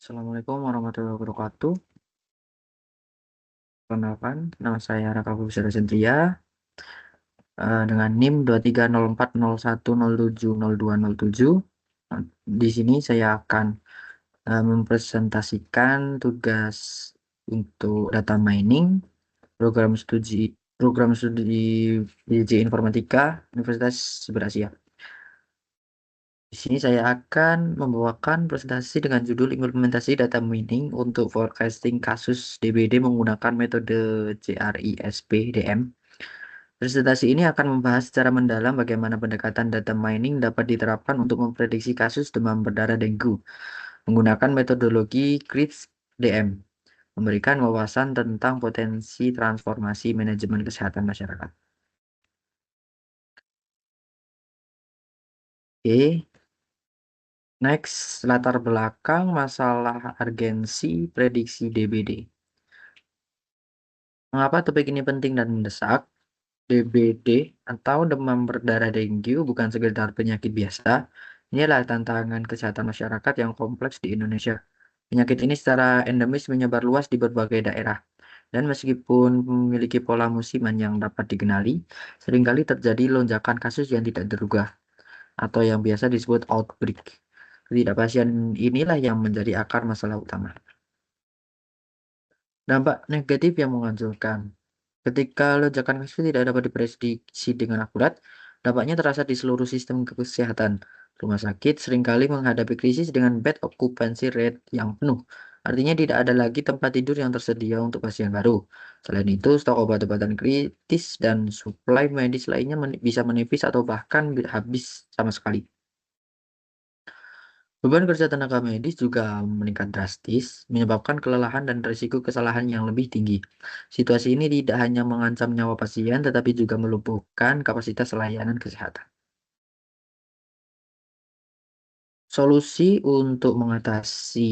Assalamualaikum warahmatullahi wabarakatuh. Perkenalkan, nama saya Raka Bubisara Sentria dengan NIM 230401070207. Di sini saya akan mempresentasikan tugas untuk data mining program studi PJ Informatika Universitas Berasia. Di sini saya akan membawakan presentasi dengan judul implementasi data mining untuk forecasting kasus DBD menggunakan metode CRISP-DM. Presentasi ini akan membahas secara mendalam bagaimana pendekatan data mining dapat diterapkan untuk memprediksi kasus demam berdarah dengue menggunakan metodologi CRISP-DM, memberikan wawasan tentang potensi transformasi manajemen kesehatan masyarakat. Oke. Next, latar belakang masalah urgensi prediksi DBD. Mengapa topik ini penting dan mendesak? DBD atau demam berdarah dengue bukan sekedar penyakit biasa. Inilah tantangan kesehatan masyarakat yang kompleks di Indonesia. Penyakit ini secara endemis menyebar luas di berbagai daerah. Dan meskipun memiliki pola musiman yang dapat dikenali, seringkali terjadi lonjakan kasus yang tidak terduga atau yang biasa disebut outbreak. Ketidakpastian inilah yang menjadi akar masalah utama. Dampak negatif yang menganjurkan. Ketika lonjakan kasus tidak dapat diprediksi dengan akurat, dampaknya terasa di seluruh sistem kesehatan. Rumah sakit seringkali menghadapi krisis dengan bed occupancy rate yang penuh. Artinya tidak ada lagi tempat tidur yang tersedia untuk pasien baru. Selain itu, stok obat-obatan kritis dan suplai medis lainnya bisa menipis atau bahkan habis sama sekali. Beban kerja tenaga medis juga meningkat drastis, menyebabkan kelelahan dan risiko kesalahan yang lebih tinggi. Situasi ini tidak hanya mengancam nyawa pasien, tetapi juga melumpuhkan kapasitas layanan kesehatan. Solusi untuk mengatasi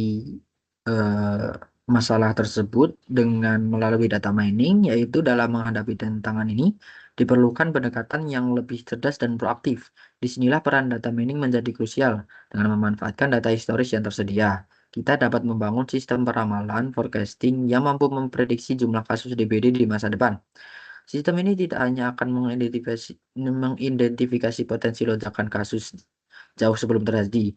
eh, masalah tersebut dengan melalui data mining, yaitu dalam menghadapi tantangan ini, diperlukan pendekatan yang lebih cerdas dan proaktif. Disinilah peran data mining menjadi krusial. Dengan memanfaatkan data historis yang tersedia, kita dapat membangun sistem peramalan forecasting yang mampu memprediksi jumlah kasus DBD di masa depan. Sistem ini tidak hanya akan mengidentifikasi potensi lonjakan kasus jauh sebelum terjadi,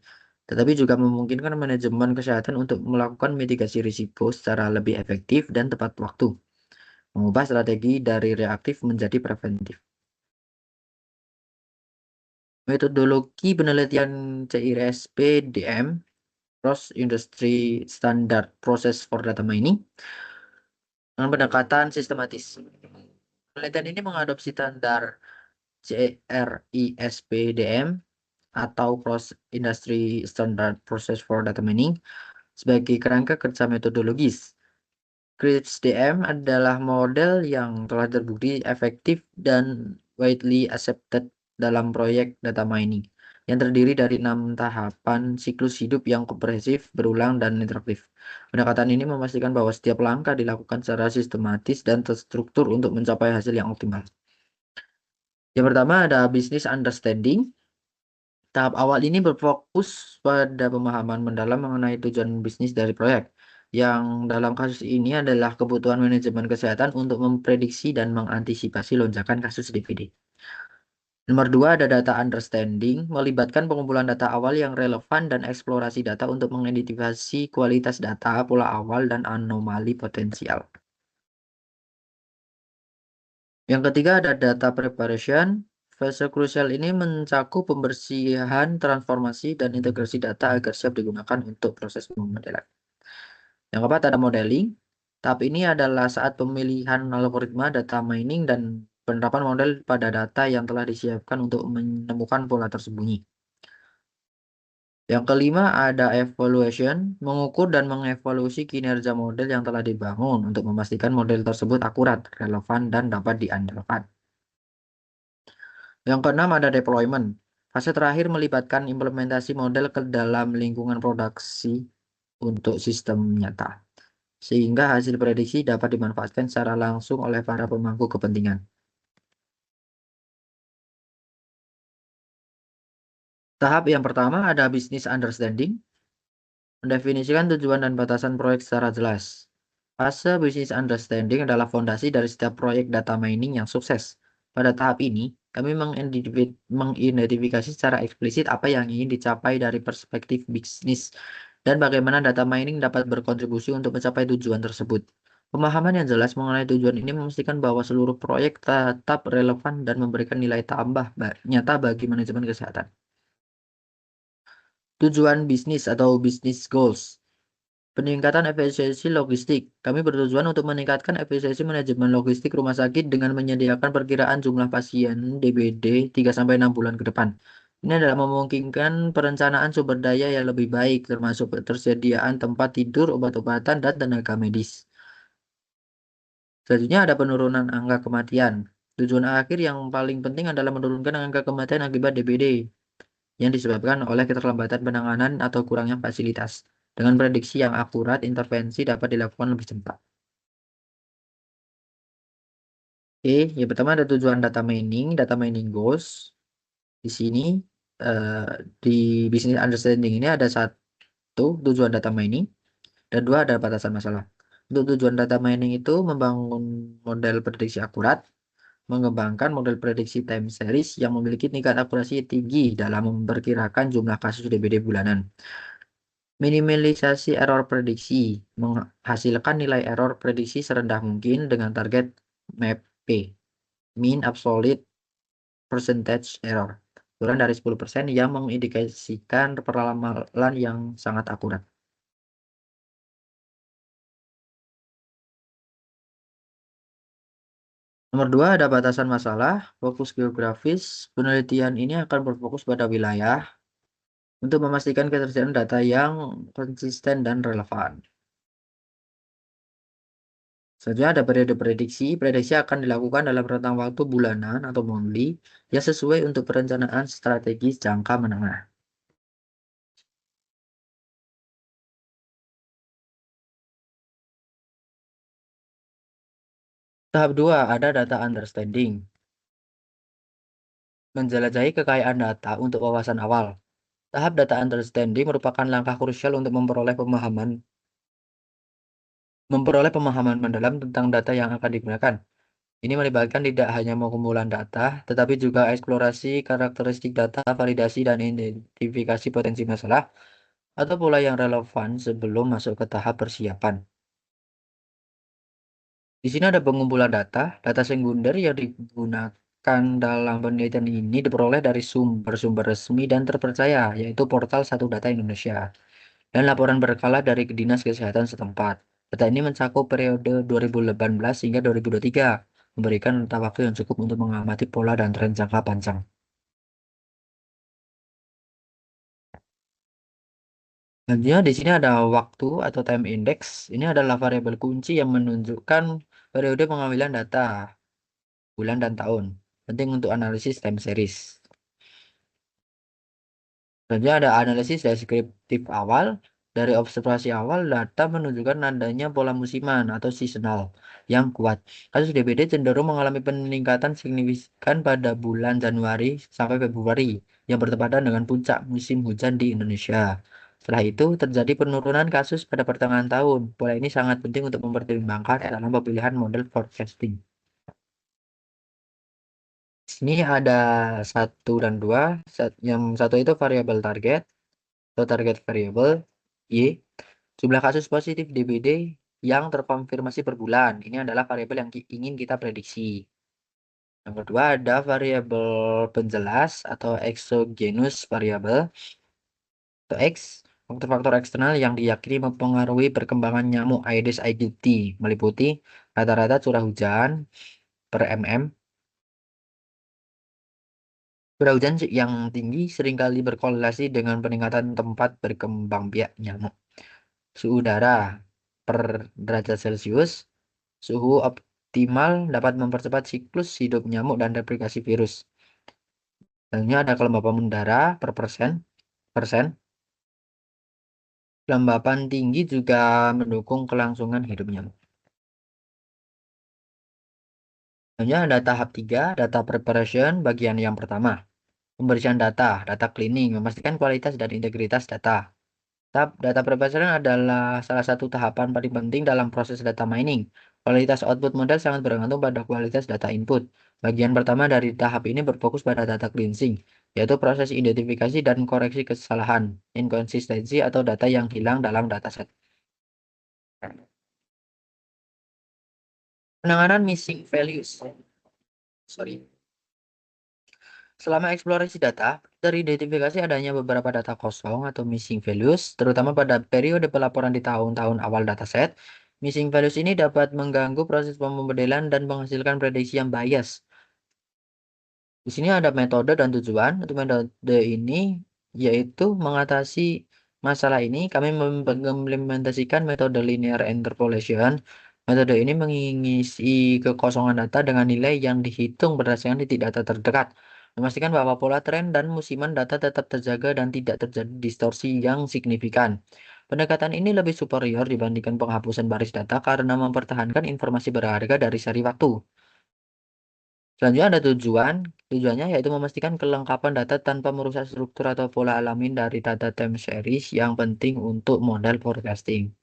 tetapi juga memungkinkan manajemen kesehatan untuk melakukan mitigasi risiko secara lebih efektif dan tepat waktu, mengubah strategi dari reaktif menjadi preventif. Metodologi penelitian CIRSP-DM, Cross Industry Standard Process for Data Mining, dengan pendekatan sistematis. Penelitian ini mengadopsi standar CRISP-DM atau Cross Industry Standard Process for Data Mining sebagai kerangka kerja metodologis. CRISP-DM adalah model yang telah terbukti efektif dan widely accepted dalam proyek data mining yang terdiri dari 6 tahapan siklus hidup yang komprehensif, berulang, dan interaktif. Pendekatan ini memastikan bahwa setiap langkah dilakukan secara sistematis dan terstruktur untuk mencapai hasil yang optimal. Yang pertama ada business understanding. Tahap awal ini berfokus pada pemahaman mendalam mengenai tujuan bisnis dari proyek, yang dalam kasus ini adalah kebutuhan manajemen kesehatan untuk memprediksi dan mengantisipasi lonjakan kasus DPD. Nomor dua ada data understanding, melibatkan pengumpulan data awal yang relevan dan eksplorasi data untuk mengidentifikasi kualitas data, pola awal, dan anomali potensial. Yang ketiga ada data preparation. Fase krusial ini mencakup pembersihan, transformasi, dan integrasi data agar siap digunakan untuk proses pemodelan. Yang keempat ada modeling. Tahap ini adalah saat pemilihan algoritma data mining dan penerapan model pada data yang telah disiapkan untuk menemukan pola tersembunyi. Yang kelima ada evaluation, mengukur dan mengevaluasi kinerja model yang telah dibangun untuk memastikan model tersebut akurat, relevan, dan dapat diandalkan. Yang keenam ada deployment. Fase terakhir melibatkan implementasi model ke dalam lingkungan produksi untuk sistem nyata, sehingga hasil prediksi dapat dimanfaatkan secara langsung oleh para pemangku kepentingan. Tahap yang pertama ada business understanding. Mendefinisikan tujuan dan batasan proyek secara jelas. Fase business understanding adalah fondasi dari setiap proyek data mining yang sukses. Pada tahap ini, kami mengidentifikasi secara eksplisit apa yang ingin dicapai dari perspektif bisnis dan bagaimana data mining dapat berkontribusi untuk mencapai tujuan tersebut. Pemahaman yang jelas mengenai tujuan ini memastikan bahwa seluruh proyek tetap relevan dan memberikan nilai tambah nyata bagi manajemen kesehatan. Tujuan bisnis atau business goals. Peningkatan efisiensi logistik. Kami bertujuan untuk meningkatkan efisiensi manajemen logistik rumah sakit dengan menyediakan perkiraan jumlah pasien DBD 3-6 bulan ke depan. Ini adalah memungkinkan perencanaan sumber daya yang lebih baik, termasuk ketersediaan tempat tidur, obat-obatan, dan tenaga medis. Selanjutnya ada penurunan angka kematian. Tujuan akhir yang paling penting adalah menurunkan angka kematian akibat DBD yang disebabkan oleh keterlambatan penanganan atau kurangnya fasilitas. Dengan prediksi yang akurat, intervensi dapat dilakukan lebih cepat. Oke, yang pertama ada tujuan data mining goals. Di sini eh, di business understanding ini ada satu tujuan data mining dan dua ada batasan masalah. Untuk tujuan data mining itu membangun model prediksi akurat, mengembangkan model prediksi time series yang memiliki tingkat akurasi tinggi dalam memperkirakan jumlah kasus DBD bulanan. Minimalisasi error prediksi, menghasilkan nilai error prediksi serendah mungkin dengan target MAP, mean absolute percentage error, kurang dari 10% yang mengindikasikan peramalan yang sangat akurat. Nomor dua ada batasan masalah, fokus geografis. Penelitian ini akan berfokus pada wilayah untuk memastikan ketersediaan data yang konsisten dan relevan. Selanjutnya ada periode prediksi. Prediksi akan dilakukan dalam rentang waktu bulanan atau monthly yang sesuai untuk perencanaan strategis jangka menengah. Tahap 2 ada data understanding. Menjelajahi kekayaan data untuk wawasan awal. Tahap data understanding merupakan langkah krusial untuk memperoleh pemahaman mendalam tentang data yang akan digunakan. Ini melibatkan tidak hanya pengumpulan data, tetapi juga eksplorasi karakteristik data, validasi, dan identifikasi potensi masalah atau pola yang relevan sebelum masuk ke tahap persiapan. Di sini ada pengumpulan data. Data sekunder yang digunakan dalam penelitian ini diperoleh dari sumber-sumber resmi dan terpercaya, yaitu portal Satu Data Indonesia, dan laporan berkala dari Dinas Kesehatan setempat. Data ini mencakup periode 2018 hingga 2023, memberikan rentang waktu yang cukup untuk mengamati pola dan tren jangka panjang. Selanjutnya di sini ada waktu atau time index. Ini adalah variabel kunci yang menunjukkan periode pengambilan data, bulan dan tahun. Penting untuk analisis time series. Selanjutnya ada analisis deskriptif awal. Dari observasi awal, data menunjukkan adanya pola musiman atau seasonal yang kuat. Kasus DBD cenderung mengalami peningkatan signifikan pada bulan Januari sampai Februari yang bertepatan dengan puncak musim hujan di Indonesia. Setelah itu, terjadi penurunan kasus pada pertengahan tahun. Pola ini sangat penting untuk mempertimbangkan dalam pemilihan model forecasting. Sini ada satu dan dua. Yang satu itu variabel target atau target variable Y. Jumlah kasus positif DBD yang terkonfirmasi per bulan. Ini adalah variabel yang ingin kita prediksi. Yang kedua ada variabel penjelas atau exogenous variable atau X. Faktor-faktor eksternal yang diyakini mempengaruhi perkembangan nyamuk Aedes aegypti meliputi rata-rata curah hujan per mm. Curah hujan yang tinggi seringkali berkorelasi dengan peningkatan tempat berkembang biak nyamuk. Suhu udara per derajat Celcius. Suhu optimal dapat mempercepat siklus hidup nyamuk dan replikasi virus. Selanjutnya ada kelembapan udara per persen. Kelembapan tinggi juga mendukung kelangsungan hidup nyamuk. Selanjutnya ada tahap 3, data preparation, bagian yang pertama. Pemberian data cleaning, memastikan kualitas dan integritas data. Tahap data preprocessing adalah salah satu tahapan paling penting dalam proses data mining. Kualitas output model sangat bergantung pada kualitas data input. Bagian pertama dari tahap ini berfokus pada data cleansing, yaitu proses identifikasi dan koreksi kesalahan, inkonsistensi atau data yang hilang dalam dataset. Penanganan missing values. Sorry. Selama eksplorasi data, teridentifikasi adanya beberapa data kosong atau missing values, terutama pada periode pelaporan di tahun-tahun awal dataset. Missing values ini dapat mengganggu proses pemodelan dan menghasilkan prediksi yang bias. Di sini ada metode dan tujuan. Untuk metode ini yaitu mengatasi masalah ini, kami mengimplementasikan metode linear interpolation. Metode ini mengisi kekosongan data dengan nilai yang dihitung berdasarkan titik data terdekat, memastikan bahwa pola tren dan musiman data tetap terjaga dan tidak terjadi distorsi yang signifikan. Pendekatan ini lebih superior dibandingkan penghapusan baris data karena mempertahankan informasi berharga dari seri waktu. Selanjutnya ada tujuan. Tujuannya yaitu memastikan kelengkapan data tanpa merusak struktur atau pola alami dari data time series yang penting untuk model forecasting.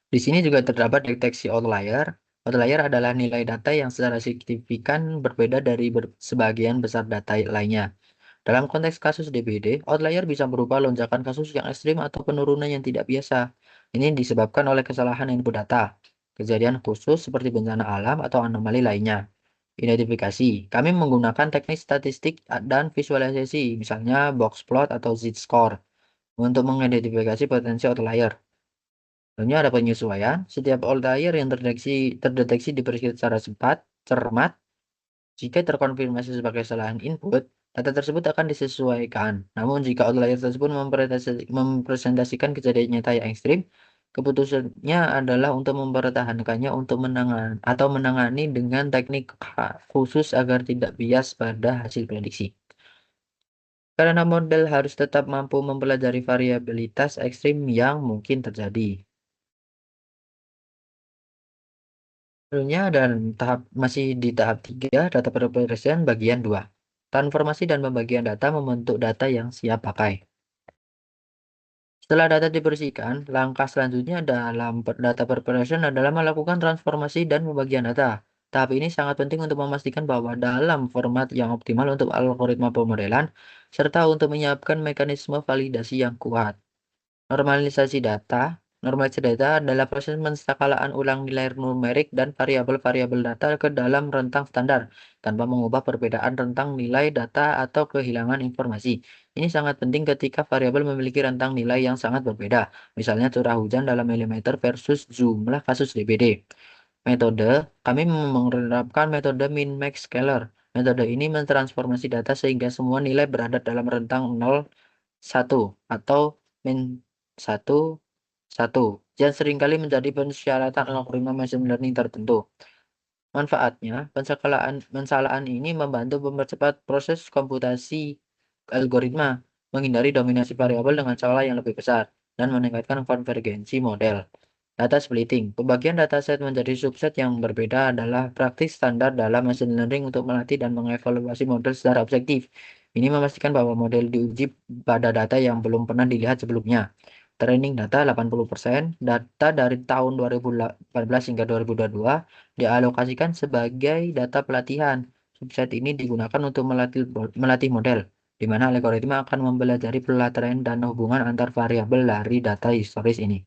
Di sini juga terdapat deteksi outlier. Outlier adalah nilai data yang secara signifikan berbeda dari sebagian besar data lainnya. Dalam konteks kasus DBD, outlier bisa berupa lonjakan kasus yang ekstrim atau penurunan yang tidak biasa. Ini disebabkan oleh kesalahan input data, kejadian khusus seperti bencana alam atau anomali lainnya. Identifikasi. Kami menggunakan teknik statistik dan visualisasi, misalnya box plot atau z-score, untuk mengidentifikasi potensi outlier. Tentunya ada penyesuaian. Setiap outlier yang terdeteksi diperiksa secara cepat, cermat. Jika terkonfirmasi sebagai kesalahan input, data tersebut akan disesuaikan. Namun, jika outlier tersebut mempresentasikan kejadian nyata yang ekstrim, keputusannya adalah untuk mempertahankannya untuk menangani dengan teknik khusus agar tidak bias pada hasil prediksi. Karena model harus tetap mampu mempelajari variabilitas ekstrim yang mungkin terjadi. Sebelumnya dan masih di tahap 3, data preparation bagian 2. Transformasi dan pembagian data membentuk data yang siap pakai. Setelah data dibersihkan, langkah selanjutnya dalam data preparation adalah melakukan transformasi dan pembagian data. Tahap ini sangat penting untuk memastikan bahwa dalam format yang optimal untuk algoritma pemodelan, serta untuk menyiapkan mekanisme validasi yang kuat. Normalisasi data. Normalisasi data adalah proses menskalaan ulang nilai numerik dan variabel-variabel data ke dalam rentang standar, tanpa mengubah perbedaan rentang nilai data atau kehilangan informasi. Ini sangat penting ketika variabel memiliki rentang nilai yang sangat berbeda, misalnya curah hujan dalam milimeter versus jumlah kasus DBD. Metode, kami menerapkan metode min-max scaler. Metode ini mentransformasi data sehingga semua nilai berada dalam rentang 0, 1 atau min 1, 1 yang seringkali menjadi persyaratan algoritma machine learning tertentu. Manfaatnya, pensalahan ini membantu mempercepat proses komputasi algoritma, menghindari dominasi variabel dengan skala yang lebih besar, dan meningkatkan konvergensi model. Data splitting. Pembagian dataset menjadi subset yang berbeda adalah praktik standar dalam machine learning untuk melatih dan mengevaluasi model secara objektif. Ini memastikan bahwa model diuji pada data yang belum pernah dilihat sebelumnya. Training data 80%, data dari tahun 2018 hingga 2022 dialokasikan sebagai data pelatihan. Subset ini digunakan untuk melatih model, di mana algoritma akan mempelajari pola tren dan hubungan antar variabel dari data historis ini.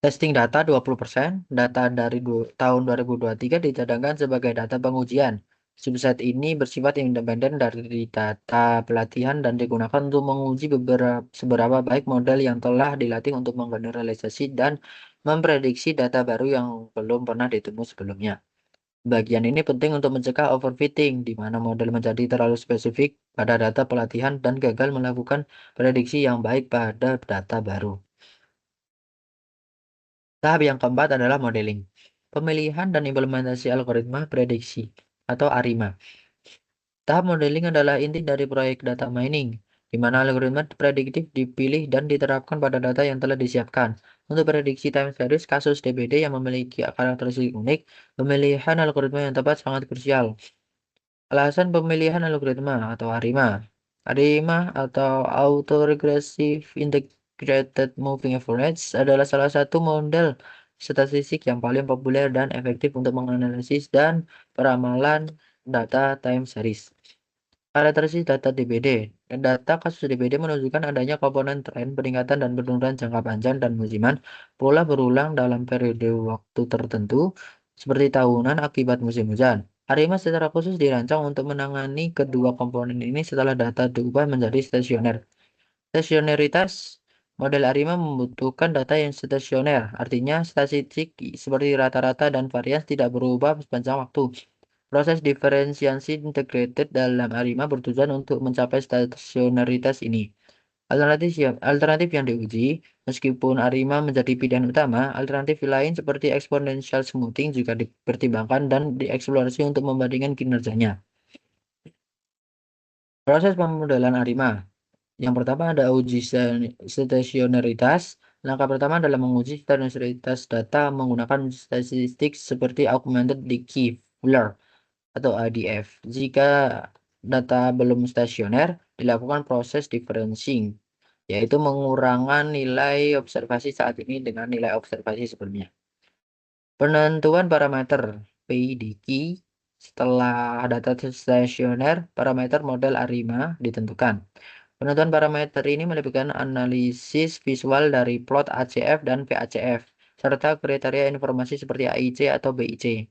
Testing data 20%, data dari tahun 2023 dicadangkan sebagai data pengujian. Subset ini bersifat independen dari data pelatihan dan digunakan untuk menguji seberapa baik model yang telah dilatih untuk menggeneralisasi dan memprediksi data baru yang belum pernah ditemui sebelumnya. Bagian ini penting untuk mencegah overfitting, di mana model menjadi terlalu spesifik pada data pelatihan dan gagal melakukan prediksi yang baik pada data baru. Tahap yang keempat adalah modeling. Pemilihan dan implementasi algoritma prediksi atau ARIMA. Tahap modeling adalah inti dari proyek data mining, di mana algoritma prediktif dipilih dan diterapkan pada data yang telah disiapkan. Untuk prediksi time series kasus DBD yang memiliki karakteristik unik, pemilihan algoritma yang tepat sangat krusial. Alasan pemilihan algoritma atau ARIMA. ARIMA atau Autoregressive Integrated Moving Average adalah salah satu model statistik yang paling populer dan efektif untuk menganalisis dan peramalan data time series. Karakteristik data DBD. Data kasus DBD menunjukkan adanya komponen tren, peningkatan dan penurunan jangka panjang dan musiman, pola berulang dalam periode waktu tertentu, seperti tahunan akibat musim hujan. ARIMA secara khusus dirancang untuk menangani kedua komponen ini setelah data diubah menjadi stasioner. Stasioneritas. Model ARIMA membutuhkan data yang stasioner, artinya statistik seperti rata-rata dan varians tidak berubah sepanjang waktu. Proses diferensiasi integrated dalam ARIMA bertujuan untuk mencapai stasionaritas ini. Alternatif yang diuji, meskipun ARIMA menjadi pilihan utama, alternatif lain seperti exponential smoothing juga dipertimbangkan dan dieksplorasi untuk membandingkan kinerjanya. Proses pemodelan ARIMA. Yang pertama ada uji stasionaritas. Langkah pertama adalah menguji stasionaritas data menggunakan statistik seperti augmented decay Fuller atau ADF. Jika data belum stasioner, dilakukan proses differencing, yaitu mengurangan nilai observasi saat ini dengan nilai observasi sebelumnya. Penentuan parameter PIDQ. Setelah data stasioner, parameter model ARIMA ditentukan. Penentuan parameter ini melibatkan analisis visual dari plot ACF dan VACF, serta kriteria informasi seperti AIC atau BIC.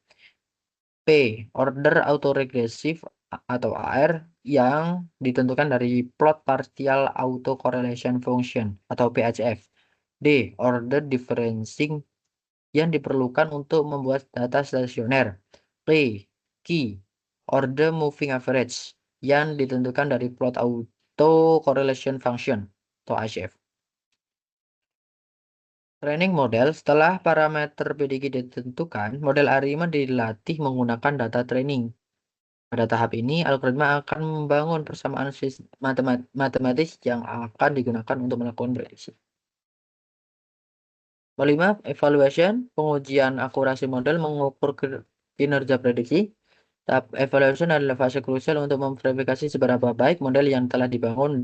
P. Order autoregressive atau AR yang ditentukan dari plot partial autocorrelation function atau PACF. D. Order differencing yang diperlukan untuk membuat data stasioner. P. Key. Order moving average yang ditentukan dari plot autocorrelation function atau ACF. Training model. Setelah parameter PDQ ditentukan, model ARIMA dilatih menggunakan data training. Pada tahap ini, algoritma akan membangun persamaan matematis yang akan digunakan untuk melakukan prediksi. Kelima, evaluation, pengujian akurasi model mengukur kinerja prediksi. Tahap evaluation adalah fase krusial untuk memverifikasi seberapa baik model yang telah dibangun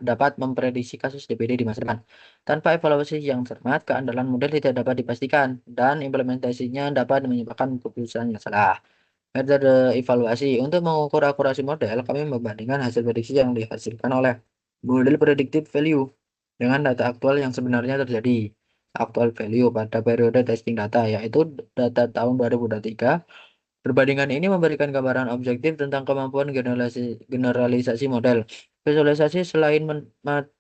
dapat memprediksi kasus DBD di masa depan. Tanpa evaluasi yang cermat, keandalan model tidak dapat dipastikan, dan implementasinya dapat menyebabkan keputusan yang salah. Metode evaluasi. Untuk mengukur akurasi model, kami membandingkan hasil prediksi yang dihasilkan oleh model predictive value dengan data aktual yang sebenarnya terjadi. Actual value pada periode testing data, yaitu data tahun 2023. Perbandingan ini memberikan gambaran objektif tentang kemampuan generalisasi model. Visualisasi selain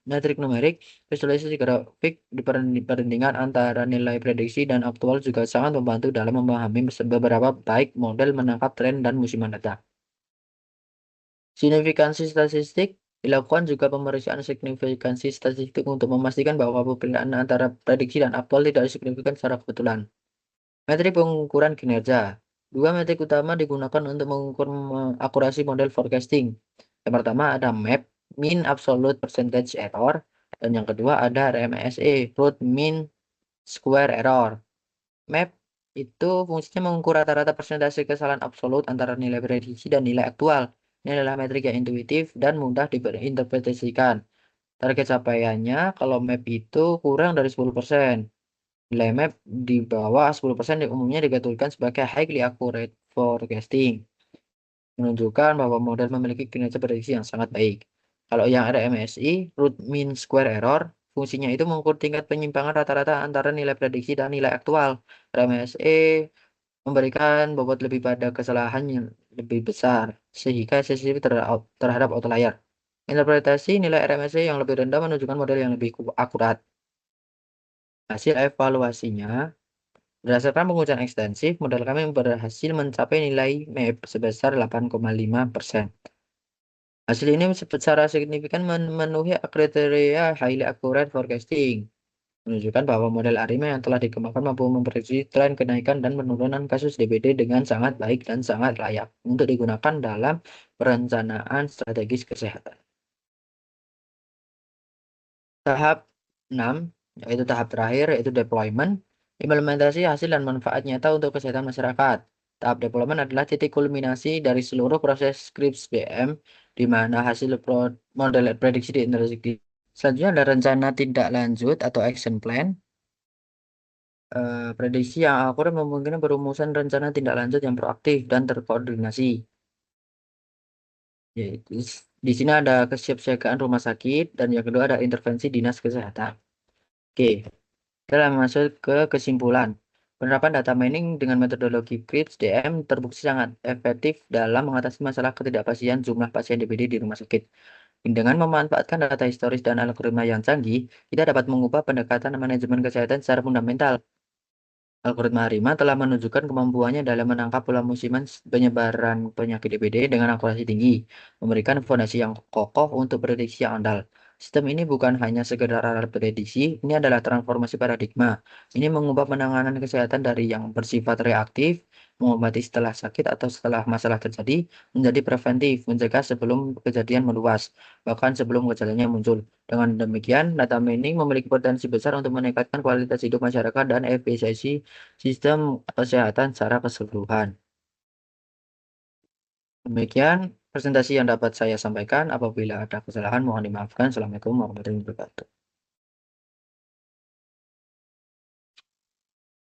metrik numerik, visualisasi grafik di perbandingan antara nilai prediksi dan aktual juga sangat membantu dalam memahami beberapa baik model menangkap tren dan musiman data. Signifikansi statistik. Dilakukan juga pemeriksaan signifikansi statistik untuk memastikan bahwa perbedaan antara prediksi dan aktual tidak signifikan secara kebetulan. Metrik pengukuran kinerja. Dua metrik utama digunakan untuk mengukur akurasi model forecasting. Yang pertama ada MAP, Mean Absolute Percentage Error, dan yang kedua ada RMSE, Root Mean Square Error. MAP itu fungsinya mengukur rata-rata persentase kesalahan absolut antara nilai prediksi dan nilai aktual. Ini adalah metrik yang intuitif dan mudah diinterpretasikan. Target capaiannya kalau MAP itu kurang dari 10%. Nilai MAP di bawah 10% umumnya digantungkan sebagai highly accurate forecasting, menunjukkan bahwa model memiliki kinerja prediksi yang sangat baik. Kalau yang RMSI, Root Mean Square Error, fungsinya itu mengukur tingkat penyimpangan rata-rata antara nilai prediksi dan nilai aktual. RMSE memberikan bobot lebih pada kesalahan yang lebih besar, sehingga sensitif terhadap outlier. Interpretasi nilai RMSE yang lebih rendah menunjukkan model yang lebih akurat. Hasil evaluasinya, berdasarkan pengujian ekstensif, model kami berhasil mencapai nilai MAP sebesar 8,5%. Hasil ini secara signifikan memenuhi kriteria highly accurate forecasting, menunjukkan bahwa model ARIMA yang telah dikembangkan mampu memprediksi tren kenaikan dan penurunan kasus DBD dengan sangat baik dan sangat layak untuk digunakan dalam perencanaan strategis kesehatan. Tahap 6, yaitu tahap terakhir, yaitu deployment, implementasi hasil dan manfaat nyata untuk kesehatan masyarakat. Tahap deployment adalah titik kulminasi dari seluruh proses Scripps BM di mana hasil model prediksi diintersegsi. Selanjutnya ada rencana tindak lanjut atau action plan. Prediksi yang akurat memungkinkan perumusan rencana tindak lanjut yang proaktif dan terkoordinasi. Yaitu di sini ada kesiapsiagaan rumah sakit dan yang kedua ada intervensi dinas kesehatan. Oke, kita masuk ke kesimpulan. Penerapan data mining dengan metodologi CRIPS DM terbukti sangat efektif dalam mengatasi masalah ketidakpastian jumlah pasien DBD di rumah sakit. Dengan memanfaatkan data historis dan algoritma yang canggih, kita dapat mengubah pendekatan manajemen kesehatan secara fundamental. Algoritma Harima telah menunjukkan kemampuannya dalam menangkap pola musiman penyebaran penyakit DBD dengan akurasi tinggi, memberikan fondasi yang kokoh untuk prediksi yang andal. Sistem ini bukan hanya sekedar alat prediksi, ini adalah transformasi paradigma. Ini mengubah penanganan kesehatan dari yang bersifat reaktif, mengobati setelah sakit atau setelah masalah terjadi, menjadi preventif, mencegah sebelum kejadian meluas, bahkan sebelum gejalanya muncul. Dengan demikian, data mining memiliki potensi besar untuk meningkatkan kualitas hidup masyarakat dan efisiensi sistem kesehatan secara keseluruhan. Demikian presentasi yang dapat saya sampaikan. Apabila ada kesalahan, mohon dimaafkan. Assalamualaikum warahmatullahi wabarakatuh.